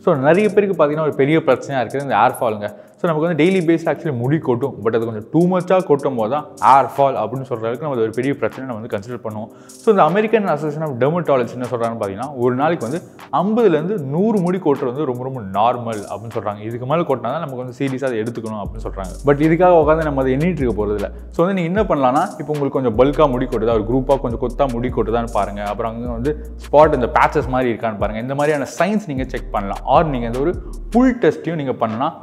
So நிறைய பேருக்கு பார்த்தீங்கன்னா ஒரு பெரிய பிரச்சனையாக இருக்குது இந்த ஏர் ஃபாலுங்க. ஸோ நமக்கு வந்து டெய்லி பேஸில் ஆக்சுவலி முடி கொட்டும், பட் அது கொஞ்சம் டூ மச்சாக கொட்டும் போது தான் ஏர் ஃபால் அப்படின்னு சொல்கிறதுக்கு நம்ம ஒரு பெரிய பிரச்சனை நம்ம வந்து கன்சிடர் பண்ணுவோம். ஸோ இந்த அமெரிக்கன் அசோசியேஷன் ஆஃப் டெர்மட்டாலஜி என்ன சொல்கிறாங்கன்னு பார்த்தீங்கன்னா, ஒரு நாளைக்கு வந்து 50லேருந்து 100 முடி கொட்டுறது வந்து ரொம்ப ரொம்ப நார்மல் அப்படின்னு சொல்கிறாங்க. இதுக்கு மேலே கொட்டினா தான் நமக்கு வந்து சீரியஸாக அதை எடுத்துக்கணும் அப்படின்னு சொல்கிறாங்க. பட் இதுக்காக உட்காந்து நம்ம அதை எண்ணிட்டு இருக்க போகிறது இல்லை. ஸோ வந்து நீங்கள் என்ன பண்ணலாம்னா, இப்போ உங்களுக்கு கொஞ்சம் பல்காக முடி கொட்டுதா, ஒரு குரூப்பாக கொஞ்சம் கொத்தா முடி கொட்டுதான்னு பாருங்கள். அப்புறம் அங்கே வந்து ஸ்பாட் இந்த பேச்சஸ் மாதிரி இருக்கான்னு பாருங்கள். இந்த மாதிரியான சைன்ஸ் நீங்கள் செக் பண்ணலாம். ஆர் நீங்கள் இந்த ஒரு புல் டெஸ்ட்டையும் நீங்கள் பண்ணலாம்.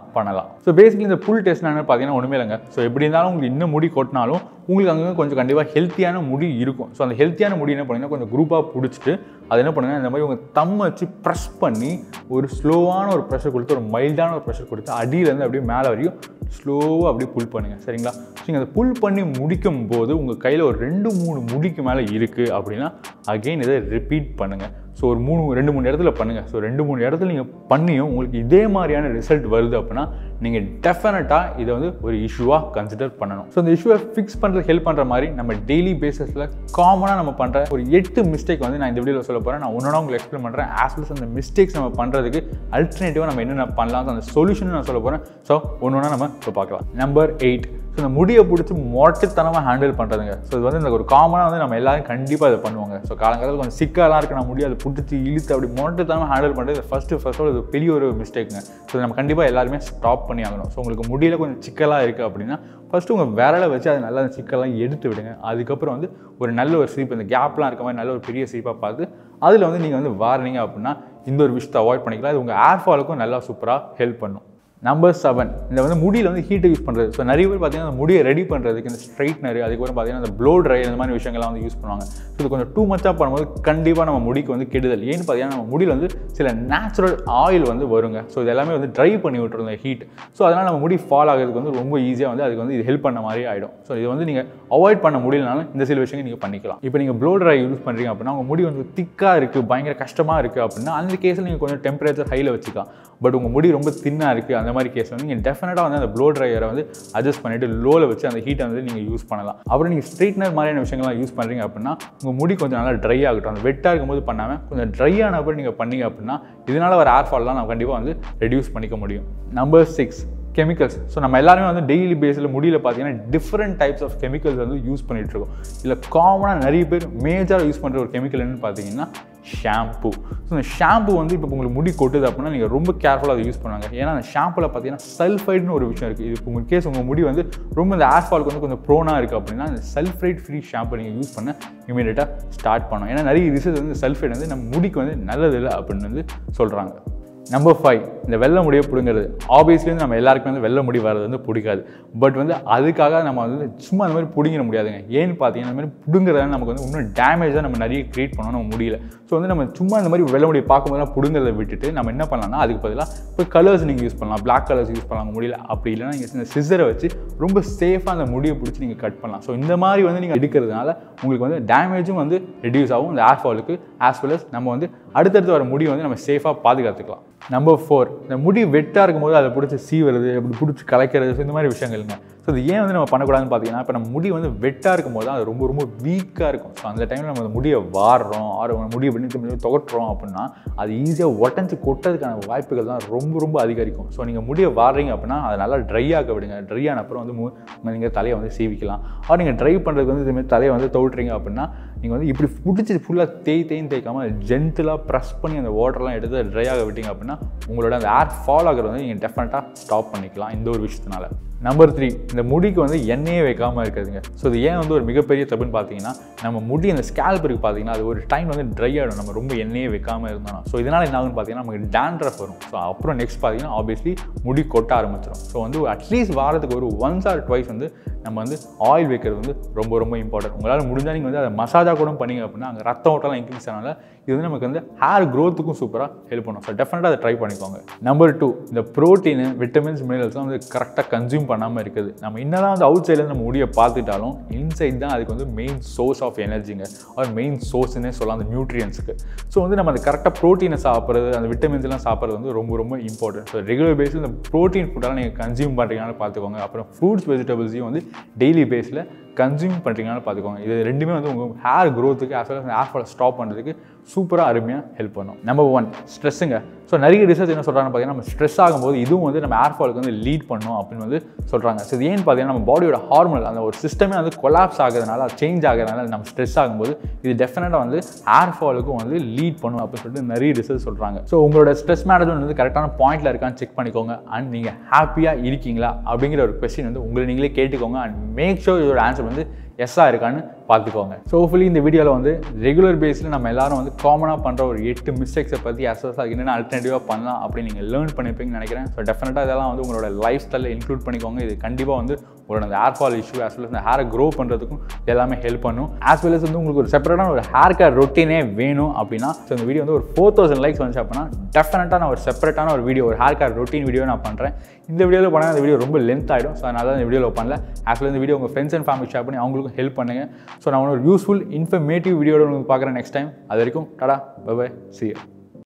ஸோ பேசிக்கலி இந்த புல் டெஸ்ட் என்னன்னு பார்த்தீங்கன்னா ஒன்றுமே இல்லைங்க. ஸோ எப்படி இருந்தாலும் உங்களுக்கு இன்னும் முடி கொட்டினாலும் உங்களுக்கு அங்கே கொஞ்சம் கண்டிப்பாக ஹெல்த்தியான முடி இருக்கும். ஸோ அந்த ஹெல்த்தியான முடி என்ன பண்ணுங்கன்னா, கொஞ்சம் குரூப்பாக பிடிச்சிட்டு அது என்ன பண்ணுங்கள், இந்த மாதிரி உங்கள் தம் வச்சு ப்ரெஸ் பண்ணி ஒரு ஸ்லோவான ஒரு ப்ரெஷர் கொடுத்து, ஒரு மைல்டான ஒரு ப்ரெஷர் கொடுத்து அடியிலேருந்து அப்படியே மேலே வரையும் ஸ்லோவாக அப்படியே புல் பண்ணுங்கள். சரிங்களா? ஸோ நீங்கள் அதை புல் பண்ணி முடிக்கும் போது உங்கள் கையில் ஒரு 2-3 முடிக்கு மேலே இருக்குது அப்படின்னா அகெயின் இதை ரிப்பீட் பண்ணுங்கள். ஸோ ஒரு 2-3 இடத்துல பண்ணுங்கள். ஸோ 2-3 இடத்துல நீங்கள் பண்ணியும் உங்களுக்கு இதே மாதிரியான ரிசல்ட் வருது அப்படின்னா நீங்கள் டெஃபினட்டாக இதை வந்து ஒரு இஷ்யூவாக கன்சிடர் பண்ணணும். ஸோ இந்த இஷ்யூவை ஃபிக்ஸ் பண்ணுறது ஹெல்ப் பண்ணுற மாதிரி நம்ம டெய்லி பேசிஸில் காமனாக நம்ம பண்ணுற ஒரு 8 மிஸ்டேக் வந்து நான் இந்த வீடியோவில் சொல்ல போகிறேன். நான் ஒன்றா உங்களுக்கு எக்ஸ்பிளைன் பண்ணுறேன். ஆஸ் வெல் அந்த மிஸ்டேக்ஸ் நம்ம பண்ணுறதுக்கு அல்டர்னேட்டிவாக நம்ம என்னென்ன பண்ணலாம், அந்த சொல்யூஷன் நான் சொல்ல போகிறேன். ஸோ ஒன்றா நம்ம இப்போ பார்க்கலாம். நம்பர் 8, ஸோ இந்த முடியை பிடிச்சி மொட்டைத்தனமாக ஹேண்டில் பண்ணுறதுங்க. ஸோ இது வந்து இந்த ஒரு காமனாக வந்து நம்ம எல்லாரும் கண்டிப்பாக இதை பண்ணுவாங்க. ஸோ காலங்காலத்தில் கொஞ்சம் சிக்கலாக இருக்கு, நான் முடியை அதை பிடிச்சி இழுத்து அப்படி மொட்டைத்தனமாக ஹேண்டில் பண்ணுறது ஃபஸ்ட்டு இது பெரிய ஒரு மிஸ்டேக்குங்க. ஸோ நம்ம கண்டிப்பாக எல்லாருமே ஸ்டாப் பண்ணி ஆகணும். ஸோ உங்களுக்கு முடியல கொஞ்சம் சிக்கலாக இருக்குது அப்படின்னா ஃபஸ்ட்டு உங்கள் விரலை வச்சு அதை நல்லா சிக்கலாம் எடுத்து விடுங்க. அதுக்கப்புறம் வந்து ஒரு நல்ல ஒரு சீப், இந்த கேப்லாம் இருக்க மாதிரி நல்ல ஒரு பெரிய சீப்பாக பார்த்து அதில் வந்து நீங்கள் வந்து வாரினீங்க அப்படின்னா இந்த ஒரு விஷயத்தை அவாய்ட் பண்ணிக்கலாம். இது உங்கள் ஏர் ஃபாலுக்கும் நல்லா சூப்பராக ஹெல்ப் பண்ணும். நம்பர் 7, இந்த வந்து முடியில் வந்து ஹீட்டை யூஸ் பண்ணுறது. ஸோ நிறைய பேர் பார்த்தீங்கன்னா அந்த முடியை ரெடி பண்ணுறதுக்கு இந்த ஸ்ட்ரைட்னர், அதுக்கப்புறம் பார்த்தீங்கன்னா அந்த ப்ளோ ட்ரை இந்த மாதிரி விஷயங்கள்லாம் வந்து யூஸ் பண்ணுவாங்க. ஸோ இது கொஞ்சம் டூ மச்சாக பண்ணும்போது கண்டிப்பாக நம்ம முடிக்கு வந்து கெடுதல். ஏன்னு பார்த்தீங்கன்னா நம்ம முடியில் வந்து சில நேச்சுரல் ஆயில் வந்து வருங்க. ஸோ இது எல்லாமே வந்து ட்ரை பண்ணி விட்டுருந்த ஹீட். ஸோ அதனால் நம்ம முடி ஃபால் ஆகிறதுக்கு வந்து ரொம்ப ஈஸியாக வந்து அதுக்கு வந்து இது ஹெல்ப் பண்ண மாதிரி ஆகிடும். ஸோ இது வந்து நீங்கள் அவாய்ட் பண்ண முடியலனாலும் இந்த சில விஷயங்கள் நீங்கள் பண்ணிக்கலாம். இப்போ நீங்கள் ப்ளோ ட்ரை யூஸ் பண்ணுறீங்க அப்படின்னா உங்கள் முடி வந்து திக்காக இருக்குது, பயங்கர கஷ்டமாக இருக்குது அப்படின்னா அந்த கேஸில் நீங்கள் கொஞ்சம் டெம்பரேச்சர் ஹையில் வச்சுக்கலாம். பட் உங்கள் முடி ரொம்ப தின்னாக இருக்குது அந்த மாதிரி கேஸ் வந்து நீங்கள் டெஃபினட்டாக வந்து அந்த ப்ளோ ட்ரையரை வந்து அட்ஜஸ்ட் பண்ணிவிட்டு லோவில் வச்சு அந்த ஹீட்டை வந்து நீங்கள் யூஸ் பண்ணலாம். அப்புறம் நீங்கள் ஸ்ட்ரைட்னர் மாதிரியான விஷயங்கள்லாம் யூஸ் பண்ணுறீங்க அப்படின்னா உங்கள் முடி கொஞ்சம் நல்லா ட்ரை ஆகட்டும். அந்த வெட்டாக இருக்கும்போது பண்ணாமல் கொஞ்சம் ட்ரை ஆன அப்புறம் நீங்கள் பண்ணீங்க அப்படின்னா இதனால் வர ஏர் ஃபால்லாம் நம்ம கண்டிப்பாக வந்து ரெடியூஸ் பண்ணிக்க முடியும். Number 6, chemicals. ஸோ நம்ம எல்லாருமே வந்து டெய்லி பேஸில் முடியல பார்த்தீங்கன்னா டிஃப்ரெண்ட் டைப்ஸ் ஆஃப் கெமிக்கல்ஸ் வந்து யூஸ் பண்ணிகிட்ருக்கோம். இதில் காமனாக நிறைய பேர் மேஜராக யூஸ் பண்ணுற ஒரு கெமிக்கல் என்னென்னு பார்த்தீங்கன்னா ஷாம்பு. ஸோ இந்த ஷாம்பு வந்து இப்போ உங்களுக்கு முடி கொட்டுது அப்படின்னா நீங்கள் ரொம்ப கேர்ஃபுல்லாக அதை யூஸ் பண்ணுவாங்க. ஏன்னா அந்த ஷாம்பில் பார்த்தீங்கன்னா சல்ஃபைடுன்னு ஒரு விஷயம் இருக்குது. இது உங்கள் கேஸ் உங்கள் முடி வந்து ரொம்ப இந்த ஏர் ஃபாலுக்கு வந்து கொஞ்சம் ப்ரோனாக இருக்குது அப்படின்னா அந்த சல்ஃபைட் ஃப்ரீ ஷாம்பு நீங்கள் யூஸ் பண்ண இமீடியட்டாக ஸ்டார்ட் பண்ணணும். ஏன்னா நிறைய ரிசர்ச் வந்து சல்ஃபைட் வந்து நம்ம முடிக்கு வந்து நல்லதில்லை அப்படின்னு வந்து சொல்கிறாங்க. நம்பர் 5, இந்த வெள்ளை முடியை பிடுங்கிறது. ஆப்வியஸ்லி வந்து நம்ம எல்லாருக்குமே வந்து வெள்ளை முடி வர்றது வந்து பிடிக்காது. பட் வந்து அதுக்காக நம்ம வந்து சும்மா அந்த மாதிரி பிடிங்கிட முடியாதுங்க. ஏன்னு பார்த்தீங்கன்னா இந்த மாதிரி பிடுங்கிறதால நமக்கு வந்து இன்னும் டேமேஜாக நம்ம நிறைய க்ரியேட் பண்ணணும் நம்ம முடியல. ஸோ வந்து நம்ம சும்மா இந்த மாதிரி வெள்ளை முடியை பார்க்கும்போது பிடுங்கிறத விட்டுட்டு நம்ம என்ன பண்ணலாம்னா அதுக்கு பதிலாக இப்போ கலர்ஸ் நீங்கள் யூஸ் பண்ணலாம், பிளாக் கலர்ஸ் யூஸ் பண்ணலாம் முடியல. அப்படி இல்லைனா நீங்கள் இந்த சிசரை வச்சு ரொம்ப சேஃபாக அந்த முடியை பிடிச்சி நீங்கள் கட் பண்ணலாம். ஸோ இந்த மாதிரி வந்து நீங்கள் எடுக்கிறதுனால உங்களுக்கு வந்து டேமேஜும் வந்து ரெடியூஸ் ஆகும் இந்த ஏர் ஃபாலுக்கு. ஆஸ் வெல் அஸ் நம்ம வந்து அடுத்தடுத்து வர முடியை வந்து நம்ம சேஃபாக பாதுகாத்துக்கலாம். நம்பர் 4, இந்த முடி வெட்டாக இருக்கும்போது அதை பிடிச்சி சீவுறது, அப்படி பிடிச்சி கலைக்கிறது, ஸோ இந்த மாதிரி விஷயங்கள்ங்க. ஸோ இது ஏன் வந்து நம்ம பண்ணக்கூடாதுன்னு பார்த்தீங்கன்னா இப்போ நம்ம முடி வந்து வெட்டாக இருக்கும்போது தான் அது ரொம்ப ரொம்ப வீக்காக இருக்கும். ஸோ அந்த டைமில் நம்ம முடியை வாடுறோம், முடியை பண்ணி தொகட்டுறோம் அப்படின்னா அது ஈஸியாக உடஞ்சி கொட்டதுக்கான வாய்ப்புகள் தான் ரொம்ப ரொம்ப அதிகரிக்கும். ஸோ நீங்கள் முடியை வாடுறீங்க அப்படின்னா அதை நல்லா ட்ரை ஆக விடுங்க. ட்ரை ஆன அப்புறம் வந்து நீங்கள் தலையை வந்து சீவிக்கலாம். ஆனால் நீங்கள் ட்ரை பண்ணுறதுக்கு வந்து இதுமாதிரி தலையை வந்து தொட்டுறீங்க அப்படின்னா நீங்கள் வந்து இப்படி பிடிச்சி ஃபுல்லாக தேய்க்காமல் ஜென்டலாக ப்ரெஸ் பண்ணி அந்த வாட்டர்லாம் எடுத்து ட்ரை ஆக விட்டீங்க அப்படின்னா உங்களோட அந்த ஏர் ஃபால் ஆகிறது வந்து நீங்கள் டெஃபினட்டாக ஸ்டாப் பண்ணிக்கலாம் இந்த ஒரு விஷயத்தினால. நம்பர் 3, இந்த முடிக்கு வந்து எண்ணெயே வைக்காமல் இருக்குதுங்க. ஸோ இது ஏன் வந்து ஒரு மிகப்பெரிய தப்புன்னு பார்த்தீங்கன்னா நம்ம முடி அந்த ஸ்கேல்ப் இருக்குது பார்த்தீங்கன்னா அது ஒரு டைம் வந்து ட்ரை ஆகிடும் நம்ம ரொம்ப எண்ணெயே வைக்காமல் இருந்தோம். ஸோ இதனால் என்ன ஆகுன்னு பார்த்தீங்கன்னா நமக்கு டேண்ட்ரஃப் வரும். ஸோ அப்புறம் நெக்ஸ்ட் பார்த்தீங்கன்னா ஆப்வியஸ்லி முடி கொட்ட ஆரம்பிச்சிடும். ஸோ வந்து அட்லீஸ்ட் வாரத்துக்கு ஒரு 1 or 2 வந்து நம்ம வந்து ஆயில் வைக்கிறது வந்து ரொம்ப ரொம்ப இம்பார்ட்டன்ட். உங்களால் முடிஞ்சால் நீங்கள் வந்து அதை மசாஜாக கூட பண்ணிங்க அப்படின்னா அங்கே ரத்த ஓட்டலாம் இன்க்ரீஸ் ஆனால இது வந்து நமக்கு வந்து ஹேர் க்ரோத்துக்கும் சூப்பராக ஹெல்ப் பண்ணும். ஸோ டெஃபினட்டாக அதை ட்ரை பண்ணிக்கோங்க. நம்பர் 2, இந்த ப்ரோட்டீன், விட்டமின்ஸ், மினரல்ஸ்லாம் வந்து கரெக்டாக கன்சியூம் பண்ணாமல் இருக்குது. நம்ம என்னதான் வந்து அவுட் சைடில் நம்ம முடியை பார்த்துட்டாலும் இன்சைட் தான் அதுக்கு வந்து மெயின் சோர்ஸ் ஆஃப் எனர்ஜிங்க, ஒரு மெயின் சோர்ஸ்னே சொல்லலாம் அந்த நியூட்ரியன்ஸுக்கு. ஸோ வந்து நம்ம அந்த கரெக்டாக ப்ரோட்டீனை சாப்பிட்றது, அந்த விட்டமின்ஸ் எல்லாம் சாப்பிட்றது வந்து ரொம்ப ரொம்ப இம்பார்ட்டன்ட். ஸோ ரெகுலர் பேஸில் இந்த ப்ரோட்டீன் ஃபுட்டெல்லாம் நீங்கள் கன்சியூம் பண்ணுறீங்கன்னு பார்த்துக்கோங்க. அப்புறம் ஃப்ரூட்ஸ், வெஜிடபிள்ஸையும் வந்து டெய்லி பேஸில் கன்சியூம் பண்ணுறீங்கன்னு பார்த்துக்கோங்க. இது ரெண்டுமே வந்து உங்கள் ஹேர் க்ரோத்துக்கு as well as ஹேர் ஃபாலை ஸ்டாப் பண்ணுறதுக்கு சூப்பராக அருமையாக ஹெல்ப் பண்ணும். நம்பர் 1 ஸ்ட்ரெஸ்ஸுங்க. ஸோ நிறைய ரிசர்ச் என்ன சொல்கிறாங்கன்னு பார்த்தீங்கன்னா, நம்ம ஸ்ட்ரெஸ் ஆகும்போது இதுவும் வந்து நம்ம ஹேர் ஃபாலுக்கு வந்து லீட் பண்ணும் அப்படின்னு வந்து சொல்கிறாங்க. ஸோ இது ஏன்னு பார்த்தீங்கன்னா, நம்ம பாடியோட ஹார்மோனல் அந்த ஒரு சிஸ்டமே வந்து கொலாப்ஸ் ஆகிறதுனால, சேஞ்ச் ஆகிறதுனால நம்ம ஸ்ட்ரெஸ் ஆகும்போது இது டெஃபினட்டாக வந்து ஹேர் ஃபாலுக்கும் வந்து லீட் பண்ணும் அப்படின்னு சொல்லிட்டு நிறைய ரிசர்ச் சொல்கிறாங்க. ஸோ உங்களோட ஸ்ட்ரெஸ் மேனேஜ்மெண்ட் வந்து கரெக்டான பாயிண்ட்டில் இருக்கான்னு செக் பண்ணிக்கோங்க. அண்ட் நீங்கள் ஹாப்பியாக இருக்கீங்களா அப்படிங்கிற ஒரு கொஸ்டின் வந்து உங்களை நீங்களே கேட்டுக்கோங்க. அண்ட் மேக் ஷோர் இதோட ஆன்சர் வந்து எஸ்ஸாக இருக்கான்னு பார்த்துக்கோங்க. ஸோ ஹோப்ஃபுல்லி இந்த வீடியோவில் வந்து ரெகுலர் பேஸில் நம்ம எல்லாரும் வந்து காமனாக பண்ணுற ஒரு 8 மிஸ்டேக்ஸை பற்றி அசஸ் ஆகி என்னென்ன அல்டர்னேட்டிவாக பண்ணலாம் அப்படின்னு நீங்கள் லேர்ன் பண்ணியிருப்பீங்கன்னு நினைக்கிறேன். ஸோ டெஃபினட்டாக இதெல்லாம் வந்து உங்களோட லைஃப் ஸ்டைலில் இன்க்ளூட் பண்ணிக்கோங்க. இது கண்டிப்பாக வந்து உங்களோட அந்த hair fall issue as well as இந்த ஹேரை க்ரோ பண்ணுறதுக்கும் எல்லாமே ஹெல்ப் பண்ணும். as well as வந்து உங்களுக்கு ஒரு செப்பரேட்டான ஒரு ஹேர் கேர் ரொட்டீனே வேணும் அப்படின்னா, ஸோ இந்த வீடியோ வந்து ஒரு 4000 லைக்ஸ் வந்துச்சு அப்படின்னா டெஃபினட்டாக நான் ஒரு செப்பரேட்டான ஒரு வீடியோ, ஒரு ஹேர் கேர் ரொட்டீன் வீடியோ நான் பண்ணுறேன். இந்த வீடியோவில் பண்ணால் அந்த வீடியோ ரொம்ப லென்த் ஆகிடும். ஸோ அதனால தான் இந்த வீடியோவில் பண்ணல. as well as இந்த வீடியோ உங்கள் ஃப்ரெண்ட்ஸ் அண்ட் ஃபேமிலி ஷேர் பண்ணி அவங்களுக்கும் ஹெல்ப் பண்ணுங்கள். ஸோ நான் ஒரு யூஸ்ஃபுல் இன்ஃபர்மேட்டிவ் வீடியோட உங்களுக்கு பார்க்குறேன் நெக்ஸ்ட் டைம். அது வரைக்கும் tata, bye bye, see you.